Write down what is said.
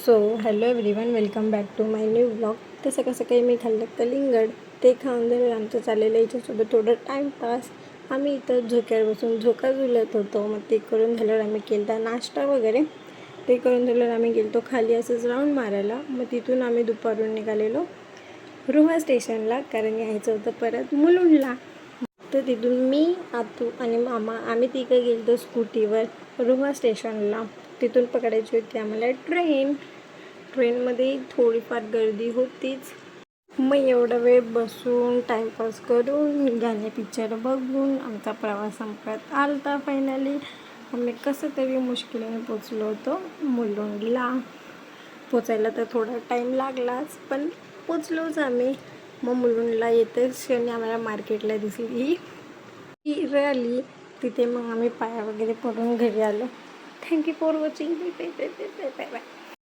So hello everyone, welcome back to my new blog. तर सकाळी मी खाल्लं कलिंगड. ते खाऊन झालं आमचं चाललेलं याच्यासोबत थोडं टाईमपास. आम्ही इथं झोक्यावर बसून झोका झुलत होतो. मग ते करून झाल्यावर आम्ही केला नाश्ता वगैरे. ते करून झाल्यावर आम्ही गेलो खाली असंच राऊंड मारायला. मग तिथून आम्ही दुपारून निघालेलो रोहा स्टेशनला, कारण यायचं होतं परत मुलुंडला. तर तिथून मी, आतू आणि मामा आम्ही तिकडे गेलो स्कूटीवर रोहा स्टेशनला. तिथून पकडायची होती आम्हाला ट्रेनमध्ये थोडीफार गर्दी होतीच. मग एवढा वेळ बसून टाईमपास करून गाणे पिक्चर बघून आमचा प्रवास संपत आलता. फायनली आम्ही कसं तरी मुश्किलीने पोचलो होतो मुलुंडला. पोचायला तर थोडा टाईम लागलाच, पण पोचलोच आम्ही. मग मुलुंडला येतेच क्षणी आम्हाला मार्केटला दिसली ही रॅली. तिथे मग आम्ही पाया वगैरे पडून घरी आलो. Thank you for watching. Bye bye bye bye bye bye.